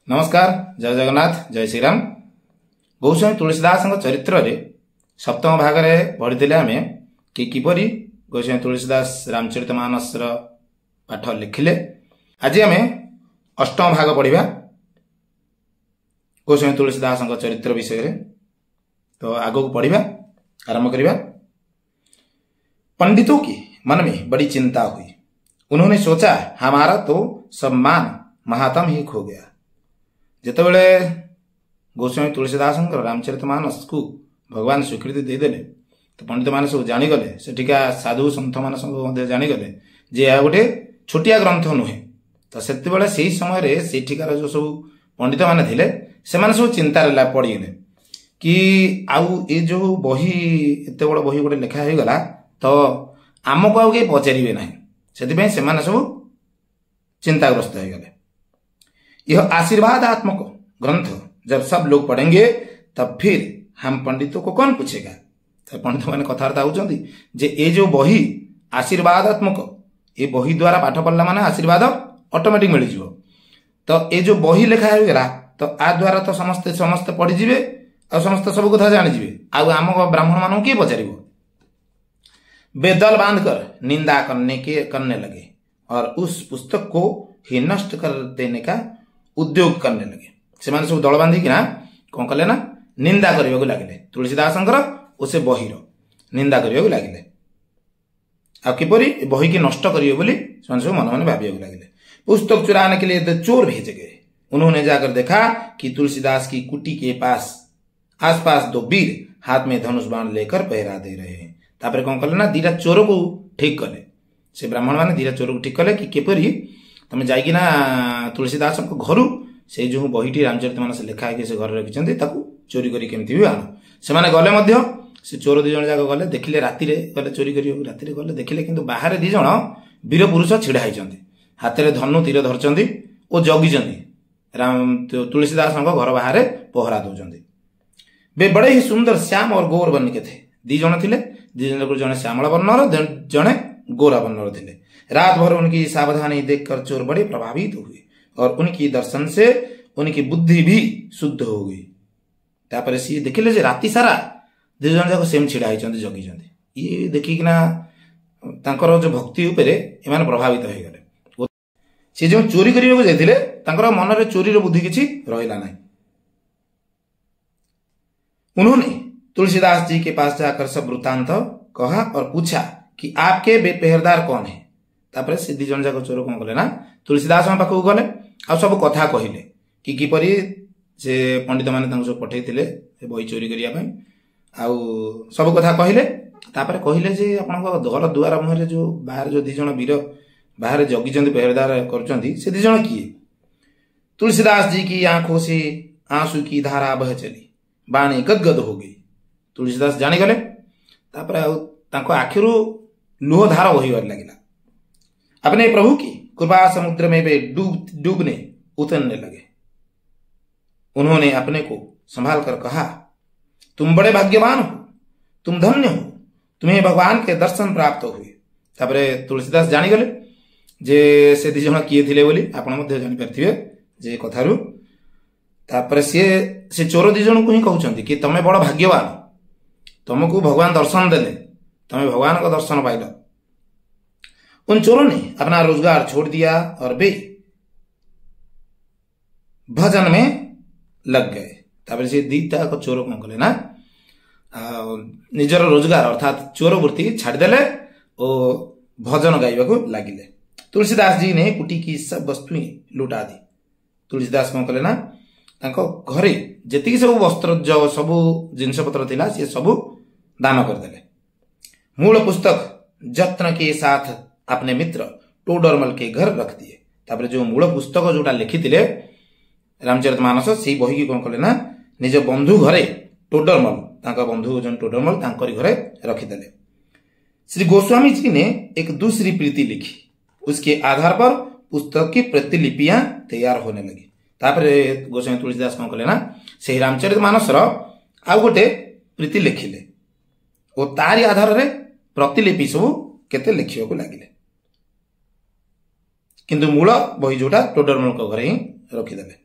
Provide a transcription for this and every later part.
नमस्कार, जय जगन्नाथ, जय श्रीराम। गोस्वामी तुलसीदास चरित्र रे सप्तम भाग में पढ़ी आम कि किपरि गोस्वामी तुलसीदास रामचरितमानस पाठ लिखिले। आज आम अष्टम भाग पढ़ा गोस्वामी तुलसीदास चरित्र विषय रे। तो आगो पढ़ा आरंभ करवा। पंडितों की मन में बड़ी चिंता हुई। उन्होंने सोचा हमारा तो सम्मान महात्म ही खो गया। जितेबले गोस्वामी तुलसीदास रामचरितमानस को भगवान स्वीकृति देदेले तो पंडित मैंने सब जानीगले, सेठिका साधु सन्थ मैंने जानीगले जे यह गोटे छोटिया ग्रंथ नुहे। तो से समय सेठिकार जो सब पंडित मैंने थे से सब चिंतार पड़गले कि आउ ये जो बही एत बड़ बही गोटे लेखा हो गला तो आमको आउ कहीं पचारे ना, से सब चिंताग्रस्त हो गए। यह आशीर्वादात्मक ग्रंथ जब सब लोग पढ़ेंगे तब फिर हम पंडितों को कौन पूछेगा। तो पंडित मैंने कथबार्ता होती जे ये जो बही आशीर्वादात्मक, ये बही द्वारा पाठ पढ़ला माने आशीर्वाद ऑटोमेटिक मिल जिवो। तो ये जो बही लेखा हो गला तो आ द्वारा तो समस्ते समस्ते पढ़ीजे और समस्त सब कथा जानीजे। आम ब्राह्मण मानू किए पचार। वे दल बांधकर निंदा करने लगे और उस पुस्तक को ही नष्ट कर देने का उद्योग करने लगे। से सब दल बांधिक कौन कले ना निंदा करने को लगे। तुलसीदास उसे बहीर निंदा करने को लगे। आ किपरि बही की नष्ट करिए बोली सब मन मन भाविया लगे। पुस्तक चुराने के लिए चोर भेजे गए। उन्होंने जाकर देखा कि तुलसीदास की कुटी के पास आसपास दो वीर हाथ में धनुष बाण लेकर पहरा दे रहे हैं। तापर कौन कले ना दीटा चोर को ठीक कले। से ब्राह्मण मैंने दीटा चोर को ठीक कले कि किपरि तुम जाइकिना तुलसीदास घर से जो बहीटी रामचरितमानस लिखा है से घर रखिंट चोरी करी केमती भी आण। से गले से चोर दीज जाक गले देखिले राति गले चोरी कर राति गले देखिले कि बाहर दीज वीर पुरुष छिड़ा होती हाथ में धनु तीर धरती और जगी राम तुलसीदास घर बाहर पहरा दौरान। वे बड़े ही सुंदर श्याम और गौर बन के थे। दीज थे दीजन जड़े श्यामल वर्णर जड़े गोरा वर्णर थे। रात भर उनकी सावधानी देखकर चोर बड़े प्रभावित हुए और उनकी दर्शन से उनकी बुद्धि भी शुद्ध हो गई। तापर सी देखिले जे राति सारा दीज जाक सेम छिड़ा होती जगी। ये देखिकिना तांकर जो भक्ति उपरे एमाने प्रभावित हो गले। सी जो चोरी करने को जाइथिले तांकर मन रे चोरी रो बुद्धि किछि रहिला नाही। उन्होंने तुलसीदास जी के पास जाकर सब वृत्तांत कहा और पूछा कि आपके पहरेदार कौन है। तापर से दी जन जाक चोर कौन कले ना तुलसीदास पाखक गले आ सब कथा कहले कि किपरि से पंडित मैंने सब पठे बही चोरी करने सब कथा कहले। तापर कहले जे आपन घर दुआर मुहर जो बाहर जो दीज वीर बाहर जगी पहरेदार कर दीज किए। तुलसीदास जी की आंखों से आंसू की धारा बह चली, बाणी गदगद हो गई। तुलसीदास जानीगले तापर आखिरू लुह धार बहबार लगे। अपने प्रभु की कृपा समुद्र में वे डूबने उतरने लगे। उन्होंने अपने को संभाल कर कहा, तुम बड़े भाग्यवान हो, तुम धन्य हो, तुम्हें भगवान के दर्शन प्राप्त हुए। तापरे तुलसीदास जानीगले जे से दी जण किए थिले बोली आपण मध्ये जानि परथिबे जे कथारु। तापरे से चोर दी जण को ही कहउछंती कि तमे बड़ भाग्यवान, तुमको भगवान दर्शन देले, तमे भगवान का दर्शन पाइल। उन चोरों ने अपना रोजगार छोड़ दिया और वे भजन में लग गए। तापर से दीटा को चोर कौन कले ना निजर रोजगार अर्थात चोर वृत्ति छाड़देले और भजन गाइबा को लगिले। तुलसीदास जी ने कुटी की सब वस्तुएं लुटा दी। तुलसीदास कौन कले ना घरे जेतिकी सब वस्त्र जो सब जिनस पत्र थिला से सब दान करदेले। मूल पुस्तक जत्न के साथ अपने मित्र टोडरमल के घर रख दिए। तापर जो मूल पुस्तक जोटा लिखिथिले रामचरितमानस से बही की कौन कले ना निज बंधु घरे टोडरमल तांका बंधु जन टोडरमल तांकरी घरे रखिदेले। श्री गोस्वामी जी ने एक दूसरी प्रीति लिखी। उसके आधार पर पुस्तक की प्रतिलिपियां तैयार होने लगी। तापर गोस्वामी तुलसीदास कौन कले ना से रामचरितमानस आउ गोटे प्रीति लिखिले और तारी आधार रे प्रतिलिपि सब केते लिखिया को लगिले। किंतु मूल बही जोटा टोडरमल को घरे ही रखिदेले।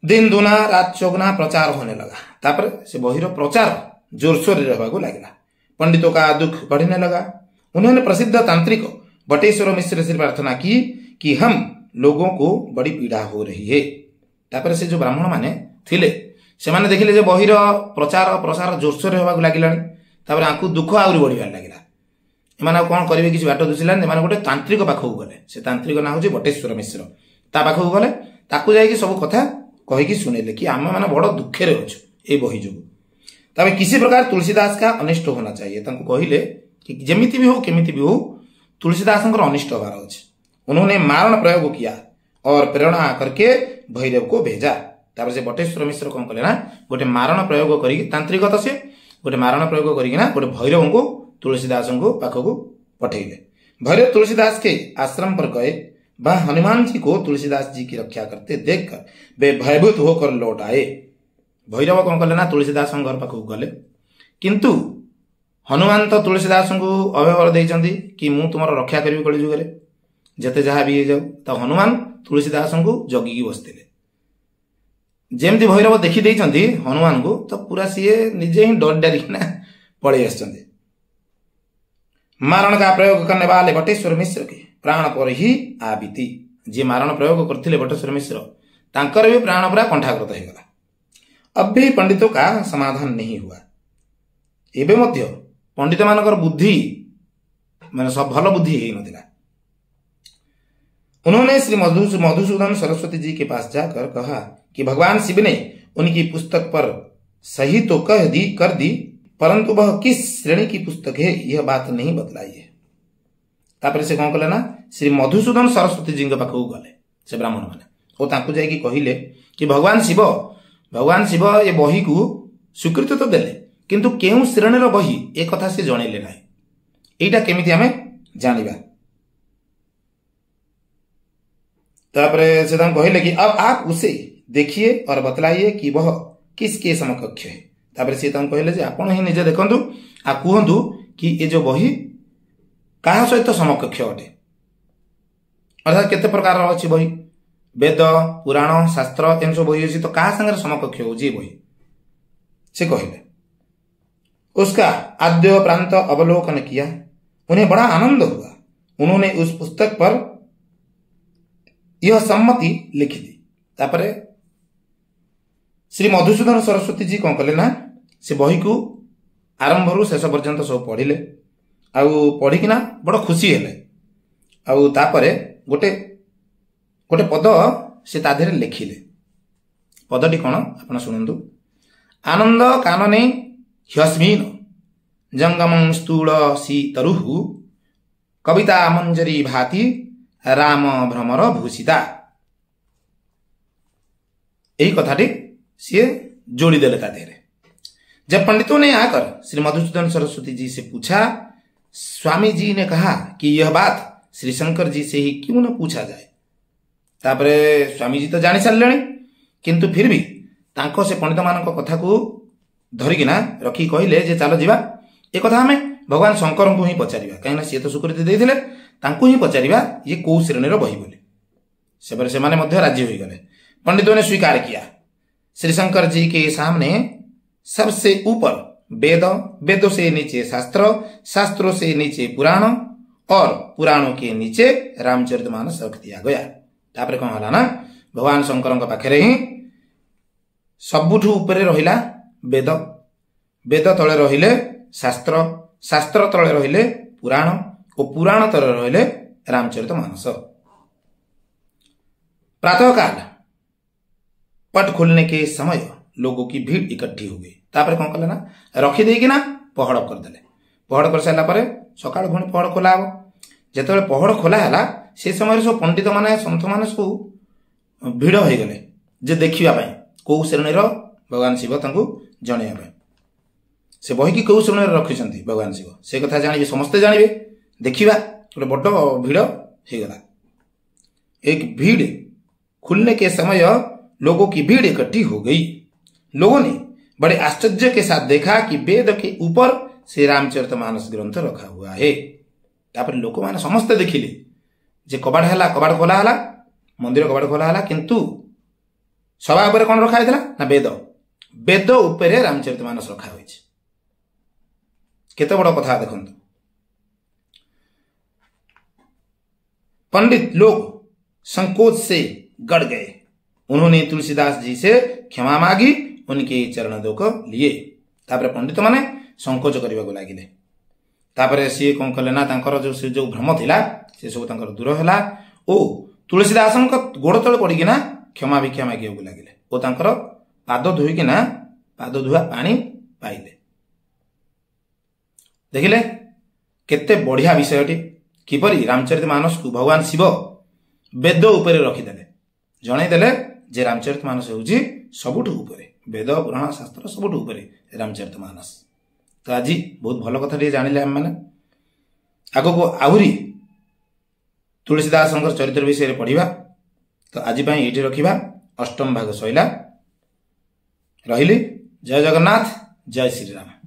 दिन दुना रात चौगुना प्रचार होने लगा। तापर से बहिर प्रचार जोरसोर रहने लगा। पंडितों का दुख बढ़ने लगा। उन्होंने प्रसिद्ध तांत्रिक बटेश्वर मिश्र से प्रार्थना की कि हम लोगों को बड़ी पीड़ा हो रही है। तापर से जो ब्राह्मण माने थिले से माने देखिले जे बहिर प्रचार प्रसार जोरसोर होगा लगिलानी। तापर आंकु दुख आउरी बढ़िबार लागिला। एमाने कौन करिवे किछि बाट दुसिलानी। एमाने गोटे तांत्रिक पाखକୁ गले। से तांत्रिक ना होछि बटेश्वर मिश्र। ता पाखକୁ गले ताकू जाई कि सब कथा कहिकी सुनेले कि आमे माने बड़ दुखे रे अछु ए बही जो। तबे किसी प्रकार तुलसीदास का अनिष्ट होना चाहिए। तांको कहिले कि जेमिति भी हो केमिति भी हो तुलसीदासंकर अनिष्ट होबार अछि। उन्होंने मारण प्रयोग किया और प्रेरणा करके भैरव को भेजा। तापर से बटेश्वर मिश्र कौन कले ना गोटे मारण प्रयोग करी तांत्रिक तो से गोटे मारण प्रयोग करी ना गोटे भैरव को तुलसीदास को पाखको पठेले। भैरव तुलसीदास के आश्रम पर गए। वह हनुमान जी को तुलसीदास जी की रक्षा करते देखकर वे भयभीत होकर लौट आए। भैरव कौन कले ना तुलसीदास घर पाखको गले। किंतु हनुमान तो तुलसीदास को अभय देइचंदी कि मु तुमर रक्षा करिवि कली जुगरे जते जहा भी जाऊ। तो हनुमान तुलसीदास को जगिकी बसते। जेमती भैरव देखी देइचंदी हनुमान को तो पूरा सीए निजे ही डर डरिना पड़े आछंदी। मारण का प्रयोग करने वाले बटेश्वर मिश्र के प्राण पर ही आ बीती। जे मारण प्रयोग करथिले बटेश्वर मिश्र तांकर भी प्राण पूरा कंठाग्रत हो गला। अब भी पंडितों का समाधान नहीं हुआ। एबे मध्य पंडित मानकर बुद्धि माने सब भल बुद्धि ही नथिला। उन्होंने श्री मधुसूदन सरस्वती जी के पास जाकर कहा कि भगवान शिव ने उनकी पुस्तक पर सही तो कर दी परंतु वह किस श्रेणी की पुस्तक है यह बात नहीं बतलाई है। तापर से कौन कले ना श्री मधुसूदन सरस्वती जी के पाखକୁ गले से ब्राह्मण माने और तांको जाई कि कहिले कि भगवान शिव ये बही को स्वीकृत तो देले किंतु केउ श्रेणीर बही एक कथा से जणैले नाही। एटा केमिति हमें जानिबा। तापर से तांको कहिले कि अब आप उसे देखिए और बतलाइए कि वह किसके समकक्ष है। तापर से तांको कहिले जे आपण ही निजे देखंतु आ कहंतु कि ये जो बही कहा सहित समकक्ष अटे। अर्थात केते प्रकार अछि बही वेद पुराण शास्त्र एन सब बही अछि तो कहा संगे समकक्ष हो जी बही से कहले। उसका आद्य प्रांत अवलोकन किया। उन्हें बड़ा आनंद हुआ। उन्होंने उस पुस्तक पर यह सम्मति लिखी दी। तापर श्री मधुसूदन सरस्वती जी कौन कले ना से बही को आरंभ रु शेष पर्यंत सब पढ़िले आउ पढ़िकिना बड़ खुशी हेले। आउ तापरे गोटे गोटे पद से ताधेरे लिखिले। पदटी कौन आपण सुनंदु। आनंद कानने ह्यस्मिन जंगमं स्थूल सी तरुहु कविता मंजरी भाति राम भ्रमर भूषिता। यही कथाटी सी जोड़ी देले ताधेरे। जब पंडितों ने आकर श्री मधुसूदन सरस्वती जी से पूछा स्वामी जी ने कहा कि यह बात श्री शंकर जी से ही क्यों न पूछा जाए। तापरे स्वामी जी तो जानी सारे किंतु फिर भी तांको से पंडित मान कथा को धरिकिना रखी कहले जे चलो जीवा ए कथा हमें भगवान शंकर को ही पचारिबा कहीं सी तो स्वीकृति देथिले तांको ही पचारिबा ये कौ श्रेणीर बही बोली। सेपरे से माने मध्य राजी हो गए। पंडितों ने स्वीकार किया। श्री शंकर जी के सामने सबसे ऊपर वेद, वेदों से नीचे शास्त्र, शास्त्रों से नीचे पुराण और पुराणों के नीचे रामचरितमानस रख दिया गया। तापर कौन हला ना भगवान शंकर पाखरे ही सबुठू ऊपर रहिला वेद, वेद तले रहिले शास्त्र, शास्त्र तले रहिले पुराण और पुराण तले रहिले रामचरितमानस। प्रातः काल पट खुलने के समय लोगों की भीड़ इकट्ठी हो गई। तापर कौन कले ना रखी देकी ना पहड़ कर देले। पहड़ कर सारा पर सकाळ पुणी पहड़ खोला हम। जेतेबेले पहड़ खोला हैला से समय सब पंडित माने संत माने सब भीड़ हो गले जे देखिबा पई को श्रेणीर भगवान शिव तांको जणैया पई। से बही की को श्रेणीर रखिसंती भगवान शिव से कथा जानिबे समस्ते जानिबे देखिबा गोटे बड़ भीड़ हो गला। एक भीड़ खुलने के समय लोगों की भीड़ इकट्ठी हो गई। लोगों ने बड़े आश्चर्य के साथ देखा कि वेद के ऊपर श्री रामचरितमानस ग्रंथ रखा हुआ है। तापर लोक माने समस्त देखिले जे कबाड़ हैला, कबाड़ खोला हैला, मंदिर कबाड़ खोला हैला किंतु सभा उपरे कौन रखा है ना वेद वेद उपरे रामचरितमानस रखा होइछि केते बड़ कथा देखंतु पंडित लोग संकोच से गड़ गए उन्होंने तुलसीदास जी से क्षमा मांगी उनके चरण दोक लिए तापर पंडित माने संकोच करने को लगिले तापर सी कौन कले ना जो भ्रम थिला से सब तांकर दूर हैला ओ तुलसीदास गोड़ तले पड़िकिना क्षमा भिक्षा मागिया को लगिले ओ तांकर पाद धोइकिना पाद धुआ पानी पाइले देखिले केते बढ़िया विषयटी किपरि रामचरितमानस को भगवान शिव वेद उपरे रखिदेले जणैदेले जे रामचरितमानस होउछि सबुठु उपरे वेद पुराण शास्त्र सबुठु उपरे रामचरितमानस तो आज बहुत भल कथा जानिले हम माने आगो को आहुरी तुलसीदास चरित्र विषय पढ़िबा तो आज पई एठी रखिबा अष्टम भाग सैला रहिली जय जगन्नाथ जय श्री राम।